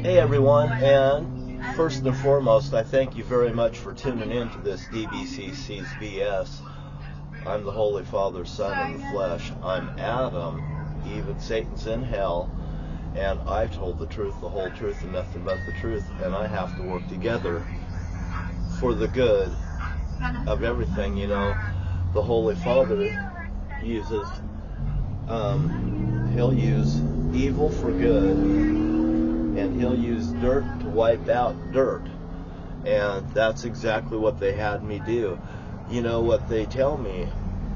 Hey everyone, and first and foremost, I thank you very much for tuning in to this DBCC's BS. I'm the Holy Father's Son in the flesh. I'm Adam, even Satan's in hell, and I've told the truth, the whole truth, and nothing but the truth, and I have to work together for the good of everything. You know, the Holy Father uses, he'll use evil for good, and he'll use dirt to wipe out dirt. And that's exactly what they had me do. You know, what they tell me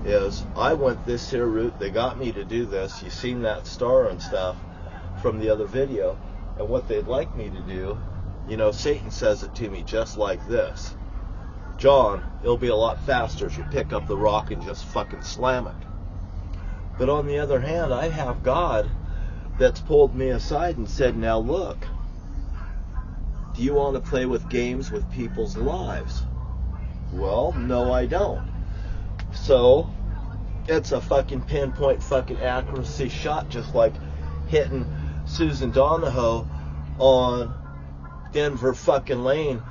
is, I went this here route, they got me to do this, you seen that star and stuff from the other video, and what they'd like me to do, you know, Satan says it to me just like this: John, it'll be a lot faster if you pick up the rock and just fucking slam it. But on the other hand, I have God that's pulled me aside and said, now look, do you want to play with games with people's lives? Well, no, I don't. So it's a fucking pinpoint fucking accuracy shot, just like hitting Susan Donahoe on Denver fucking Lane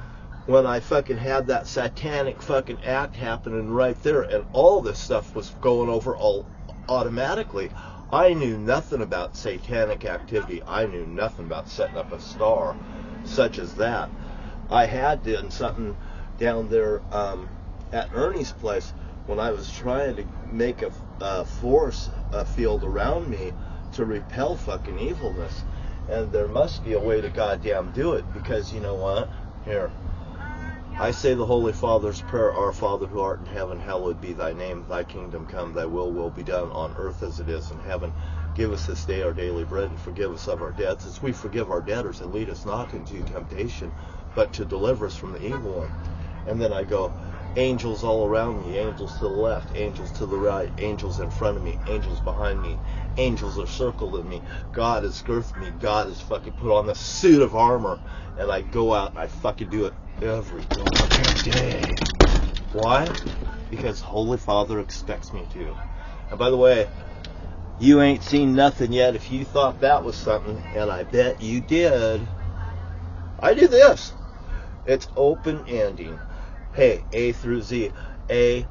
when I fucking had that satanic fucking act happening right there, and all this stuff was going over all automatically. I knew nothing about satanic activity. I knew nothing about setting up a star such as that. I had done something down there at Ernie's place when I was trying to make a force field around me to repel fucking evilness. And there must be a way to goddamn do it, because you know what? Here, I say the Holy Father's prayer: Our Father who art in heaven, hallowed be thy name. Thy kingdom come, thy will be done on earth as it is in heaven. Give us this day our daily bread, and forgive us of our debts as we forgive our debtors, and lead us not into temptation, but to deliver us from the evil one. And then I go, angels all around me, angels to the left, angels to the right, angels in front of me, angels behind me, angels are circling me, God has girthed me, God has fucking put on the suit of armor, and I go out and I fucking do it every day. Why? Because Holy Father expects me to. And by the way, you ain't seen nothing yet if you thought that was something, and I bet you did. I do this. It's open ending. Hey, A through Z, A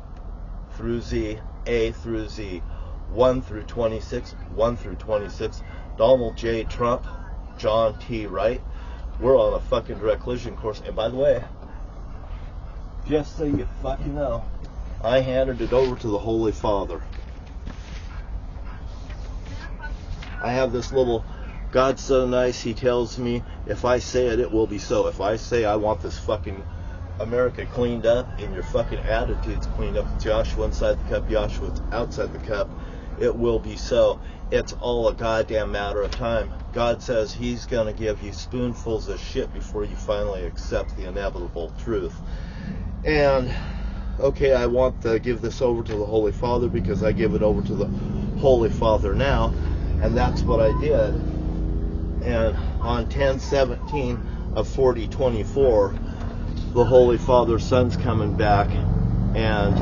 through Z, A through Z, 1 through 26, 1 through 26, Donald J. Trump, John T. Wright. We're on a fucking direct collision course. And by the way, just so you fucking know, I handed it over to the Holy Father. I have this little, God's so nice, he tells me, if I say it, it will be so. If I say I want this fucking America cleaned up and your fucking attitudes cleaned up, Joshua inside the cup, Joshua outside the cup, it will be so. It's all a goddamn matter of time. God says he's going to give you spoonfuls of shit before you finally accept the inevitable truth. And okay, I want to give this over to the Holy Father because I give it over to the Holy Father now, and that's what I did. And on 10/17 of 4024, the Holy Father's Son's coming back, and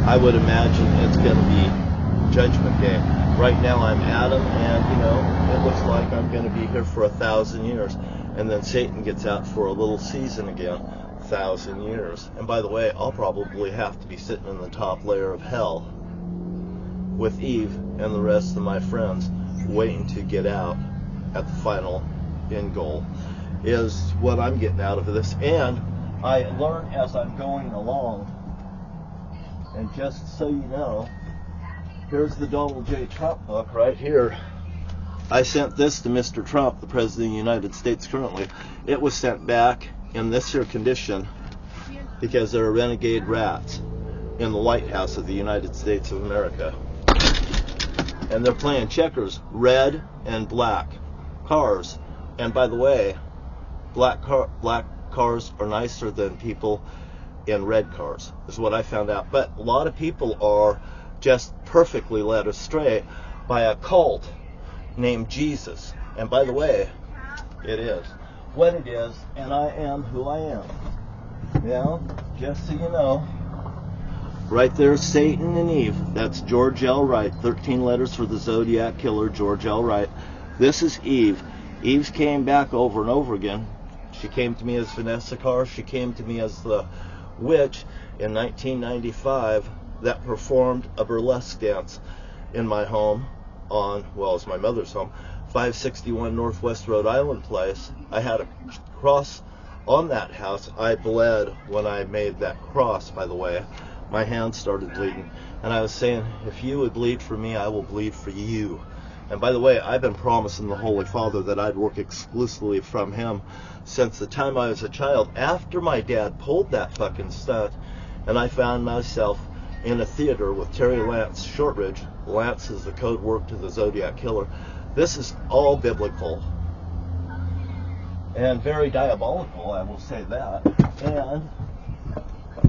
I would imagine it's going to be Judgment Day. Right now I'm Adam, and you know, it looks like I'm going to be here for 1,000 years, and then Satan gets out for a little season again, 1,000 years. And by the way, I'll probably have to be sitting in the top layer of hell with Eve and the rest of my friends, waiting to get out at the final end goal, is what I'm getting out of this. And I learn as I'm going along. And just so you know, here's the Donald J. Trump book right here. I sent this to Mr. Trump, the President of the United States currently. It was sent back in this here condition because there are renegade rats in the White House of the United States of America. And they're playing checkers, red and black cars. And by the way, black cars are nicer than people in red cars, is what I found out. But a lot of people are just perfectly led astray by a cult named Jesus. And by the way, it is what it is, and I am who I am. Yeah, just so you know. Right there, Satan and Eve. That's George L. Wright. 13 letters for the Zodiac Killer, George L. Wright. This is Eve. Eve's came back over and over again. She came to me as Vanessa Carr. She came to me as the witch in 1995 that performed a burlesque dance in my home on, well, it's my mother's home, 561 Northwest Rhode Island Place. I had a cross on that house. I bled when I made that cross, by the way. My hand started bleeding. And I was saying, if you would bleed for me, I will bleed for you. And by the way, I've been promising the Holy Father that I'd work exclusively from him since the time I was a child. After my dad pulled that fucking stunt, and I found myself in a theater with Terry Lance Shortridge. Lance is the code word to the Zodiac Killer. This is all biblical. And very diabolical, I will say that. And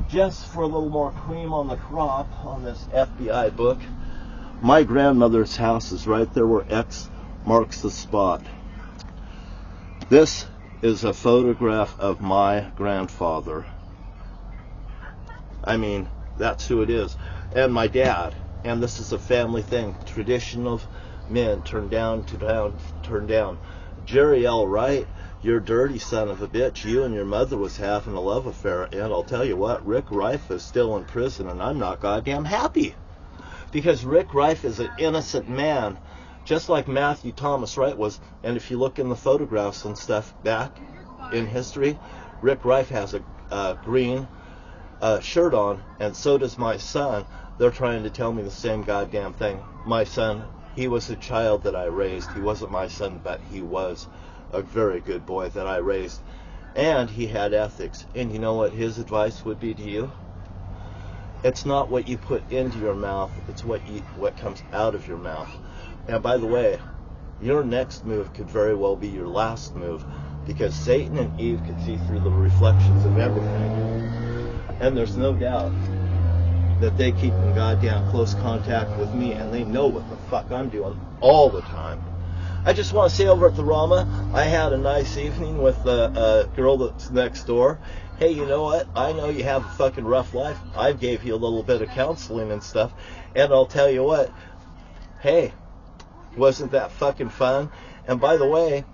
just for a little more cream on the crop on this FBI book, my grandmother's house is right there where X marks the spot. This is a photograph of my grandfather. I mean, that's who it is. And my dad. And this is a family thing. Tradition of men, turn down, turn down. Jerry L. Wright, you're dirty son of a bitch. You and your mother was having a love affair. And I'll tell you what, Rick Rife is still in prison, and I'm not goddamn happy. Because Rick Rife is an innocent man, just like Matthew Thomas Wright was. And if you look in the photographs and stuff back in history, Rick Rife has a green shirt on, and so does my son. They're trying to tell me the same goddamn thing. My son, he was a child that I raised. He wasn't my son, but he was a very good boy that I raised. And he had ethics. And you know what his advice would be to you? It's not what you put into your mouth, it's what comes out of your mouth. And by the way, your next move could very well be your last move, because Satan and Eve could see through the reflections of everything. And there's no doubt that they keep in goddamn close contact with me, and they know what the fuck I'm doing all the time. I just want to say, over at the ROMA, I had a nice evening with a girl that's next door. Hey, you know what? I know you have a fucking rough life. I gave you a little bit of counseling and stuff. And I'll tell you what. Hey, wasn't that fucking fun? And by the way,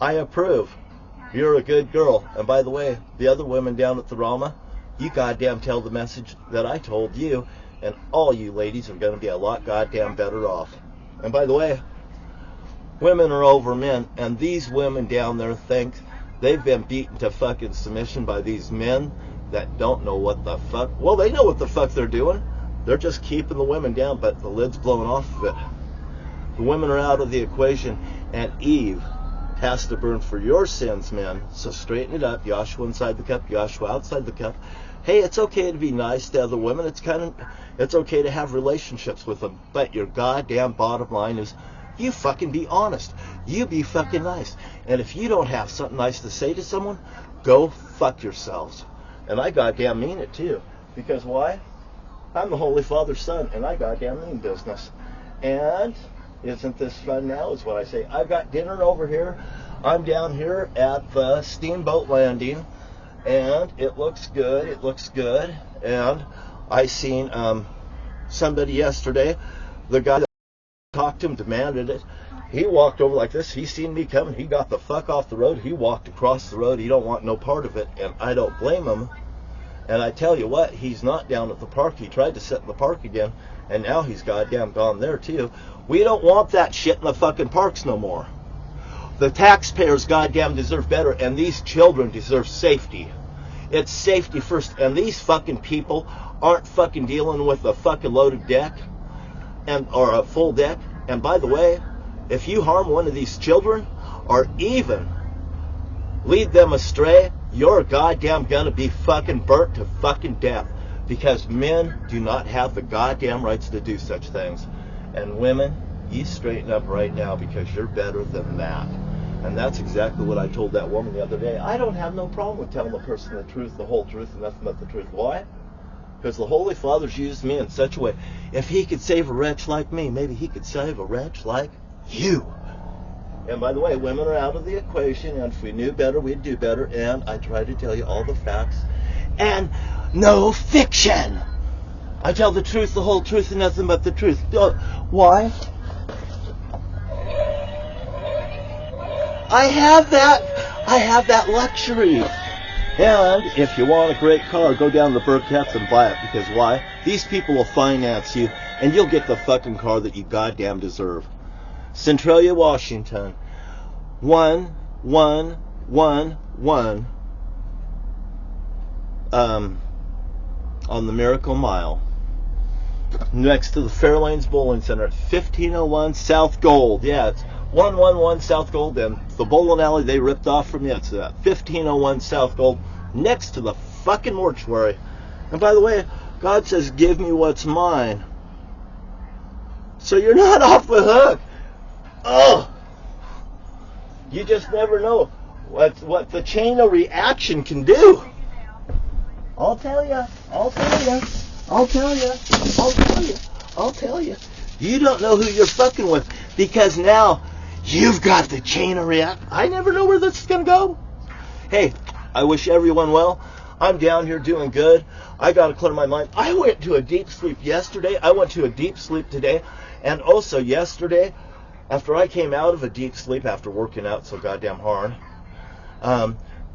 I approve. You're a good girl. And by the way, the other women down at the ROMA, you goddamn tell the message that I told you. And all you ladies are going to be a lot goddamn better off. And by the way, women are over men. And these women down there think they've been beaten to fucking submission by these men that don't know what the fuck. Well, they know what the fuck they're doing. They're just keeping the women down, but the lid's blown off of it. The women are out of the equation, and Eve has to burn for your sins, men. So straighten it up. Joshua inside the cup, Joshua outside the cup. Hey, it's okay to be nice to other women. It's okay to have relationships with them. But your goddamn bottom line is, you fucking be honest. You be fucking nice. And if you don't have something nice to say to someone, go fuck yourselves. And I goddamn mean it too. Because why? I'm the Holy Father's son, and I goddamn mean business. And isn't this fun now, is what I say. I've got dinner over here. I'm down here at the steamboat landing, and it looks good. It looks good. And I seen somebody yesterday, the guy that talked to him, demanded it. He walked over like this. He seen me coming. He got the fuck off the road. He walked across the road. He don't want no part of it, and I don't blame him. And I tell you what, he's not down at the park. He tried to sit in the park again, and now he's goddamn gone there too. We don't want that shit in the fucking parks no more. The taxpayers goddamn deserve better, and these children deserve safety. It's safety first, and these fucking people aren't fucking dealing with a fucking loaded deck or a full deck. And by the way, if you harm one of these children or even lead them astray, you're goddamn gonna be fucking burnt to fucking death, because men do not have the goddamn rights to do such things. And women, you straighten up right now, because you're better than that. And that's exactly what I told that woman the other day. I don't have no problem with telling the person the truth, the whole truth, and nothing but the truth. Why? Because the Holy Father's used me in such a way. If he could save a wretch like me, maybe he could save a wretch like you. And by the way, women are out of the equation, and if we knew better, we'd do better. And I try to tell you all the facts and no fiction. I tell the truth, the whole truth, and nothing but the truth. Why? I have that luxury. And if you want a great car, go down to Burkett's and buy it. Because why? These people will finance you, and you'll get the fucking car that you goddamn deserve. Centralia, Washington. 1111 on the Miracle Mile, next to the Fairlanes Bowling Center at 1501 South Gold. Yeah, it's 111 South Gold, and the bowling alley they ripped off from you. It's 1501 South Gold, next to the fucking mortuary. And by the way, God says, give me what's mine. So you're not off the hook. Oh, you just never know what the chain of reaction can do. I'll tell you. You don't know who you're fucking with, because now you've got the chain of reaction. I never know where this is going to go. Hey, I wish everyone well. I'm down here doing good. I got to clear my mind. I went to a deep sleep yesterday. I went to a deep sleep today. And also yesterday, after I came out of a deep sleep after working out so goddamn hard,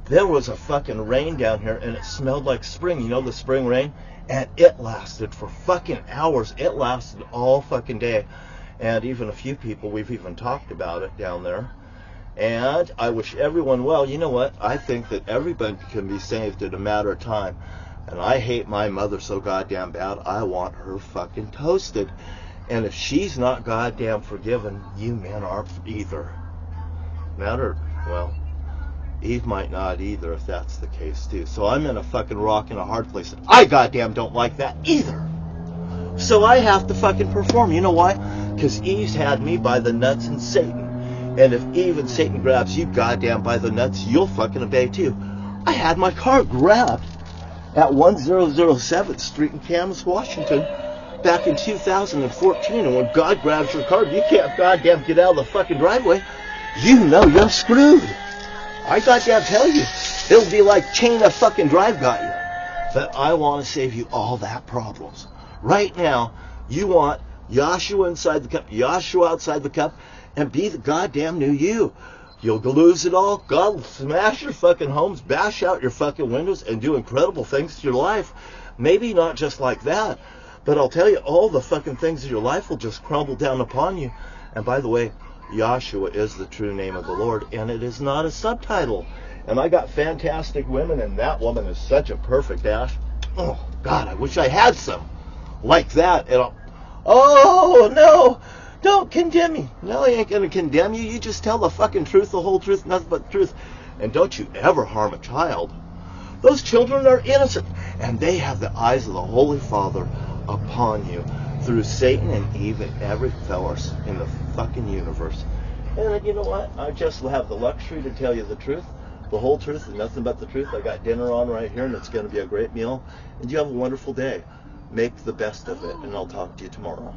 there was a fucking rain down here, and it smelled like spring. You know, the spring rain? And it lasted for fucking hours. It lasted all fucking day. And even a few people, we've even talked about it down there. And I wish everyone well. You know what? I think that everybody can be saved in a matter of time. And I hate my mother so goddamn bad. I want her fucking toasted. And if she's not goddamn forgiven, you men aren't either. Well, Eve might not either, if that's the case too. So I'm in a fucking rock and a hard place. I goddamn don't like that either. So I have to fucking perform. You know why? Because Eve's had me by the nuts and Satan. And if Eve and Satan grabs you goddamn by the nuts, you'll fucking obey too. I had my car grabbed at 1007th Street in Camas, Washington, back in 2014. And when God grabs your car, you can't goddamn get out of the fucking driveway. You know you're screwed. I goddamn tell you, it'll be like chain of fucking drive got you. But I want to save you all that problems. Right now, you want Yahshua inside the cup, Yahshua outside the cup, and be the goddamn new you. You'll lose it all. God will smash your fucking homes, bash out your fucking windows, and do incredible things to your life. Maybe not just like that, but I'll tell you, all the fucking things in your life will just crumble down upon you. And by the way, Yahshua is the true name of the Lord, and it is not a subtitle. And I got fantastic women, and that woman is such a perfect ass. Oh, God, I wish I had some like that. And oh, no, don't condemn me. No, I ain't going to condemn you. You just tell the fucking truth, the whole truth, nothing but the truth. And don't you ever harm a child. Those children are innocent, and they have the eyes of the Holy Father upon you, through Satan and Eve and every force in the fucking universe. And you know what? I just have the luxury to tell you the truth, the whole truth, and nothing but the truth. I got dinner on right here, and it's going to be a great meal. And you have a wonderful day. Make the best of it, and I'll talk to you tomorrow.